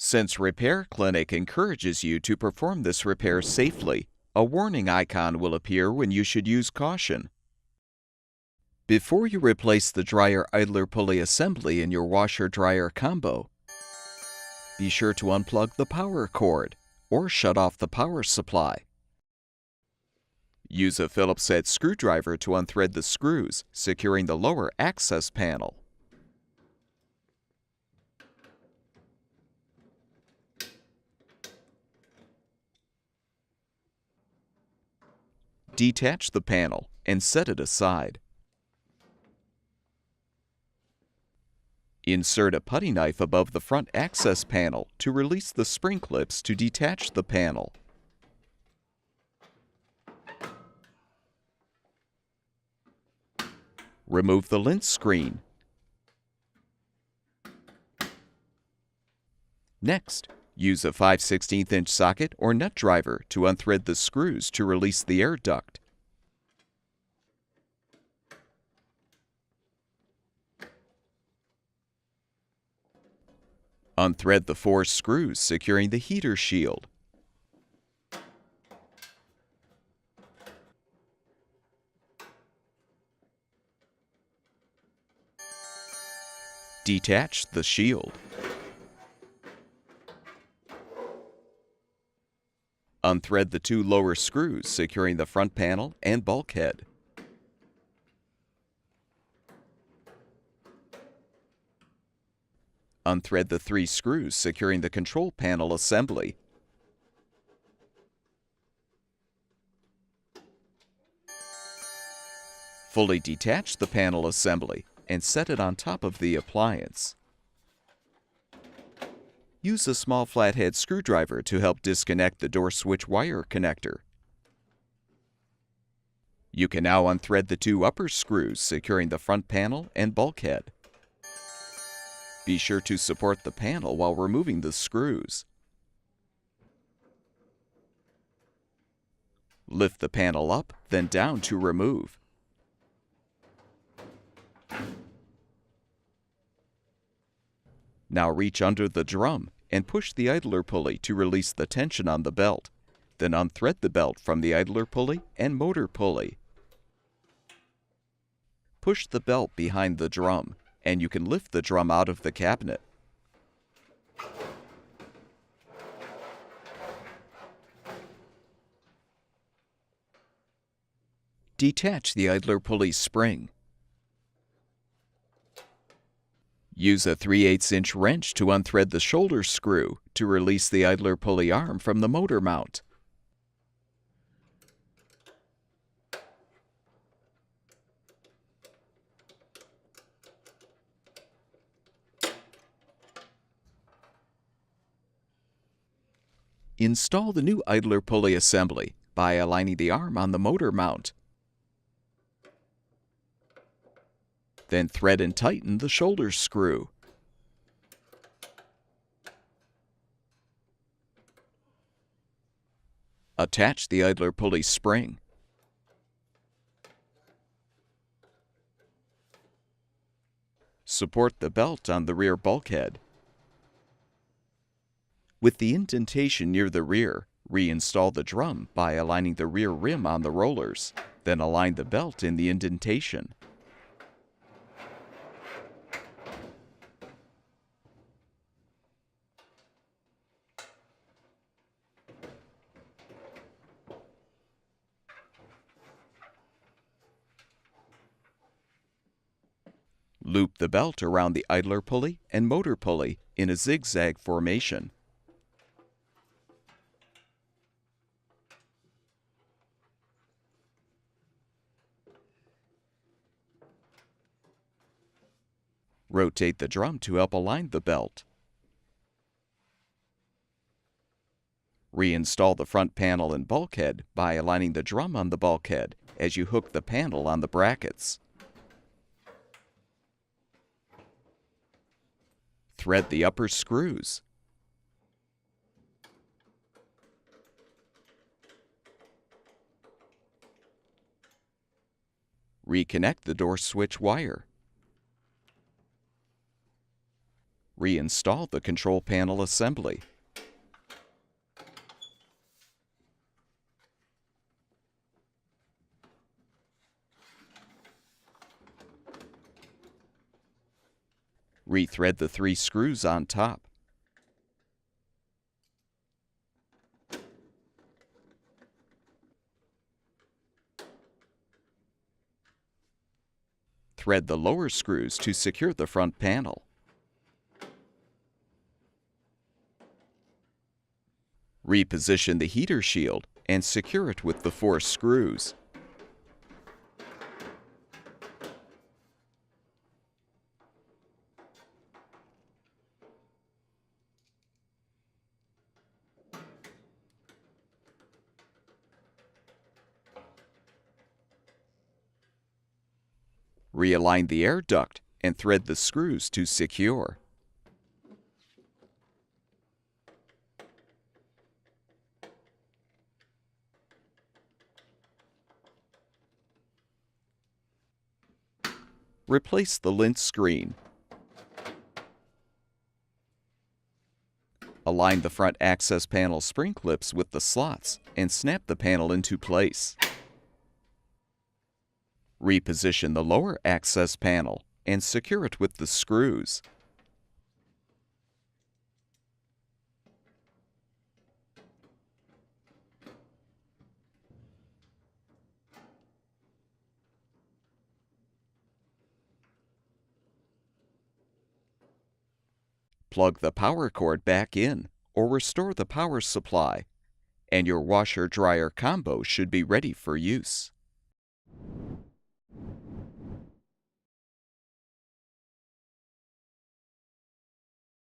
Since Repair Clinic encourages you to perform this repair safely, a warning icon will appear when you should use caution. Before you replace the dryer idler pulley assembly in your washer-dryer combo, be sure to unplug the power cord or shut off the power supply. Use a Phillips head screwdriver to unthread the screws, securing the lower access panel. Detach the panel and set it aside. Insert a putty knife above the front access panel to release the spring clips to detach the panel. Remove the lint screen. Next, use a 5/16" socket or nut driver to unthread the screws to release the air duct. Unthread the 4 screws securing the heater shield. Detach the shield. Unthread the 2 lower screws securing the front panel and bulkhead. Unthread the 3 screws securing the control panel assembly. Fully detach the panel assembly and set it on top of the appliance. Use a small flathead screwdriver to help disconnect the door switch wire connector. You can now unthread the 2 upper screws securing the front panel and bulkhead. Be sure to support the panel while removing the screws. Lift the panel up, then down to remove. Now reach under the drum and push the idler pulley to release the tension on the belt. Then unthread the belt from the idler pulley and motor pulley. Push the belt behind the drum, and you can lift the drum out of the cabinet. Detach the idler pulley spring. Use a 3/8" wrench to unthread the shoulder screw to release the idler pulley arm from the motor mount. Install the new idler pulley assembly by aligning the arm on the motor mount. Then thread and tighten the shoulder screw. Attach the idler pulley spring. Support the belt on the rear bulkhead. With the indentation near the rear, reinstall the drum by aligning the rear rim on the rollers. Then align the belt in the indentation. Loop the belt around the idler pulley and motor pulley in a zigzag formation. Rotate the drum to help align the belt. Reinstall the front panel and bulkhead by aligning the drum on the bulkhead as you hook the panel on the brackets. Thread the upper screws. Reconnect the door switch wire. Reinstall the control panel assembly. Rethread the 3 screws on top. Thread the lower screws to secure the front panel. Reposition the heater shield and secure it with the 4 screws. Realign the air duct and thread the screws to secure. Replace the lint screen. Align the front access panel spring clips with the slots and snap the panel into place. Reposition the lower access panel and secure it with the screws. Plug the power cord back in or restore the power supply, and your washer-dryer combo should be ready for use.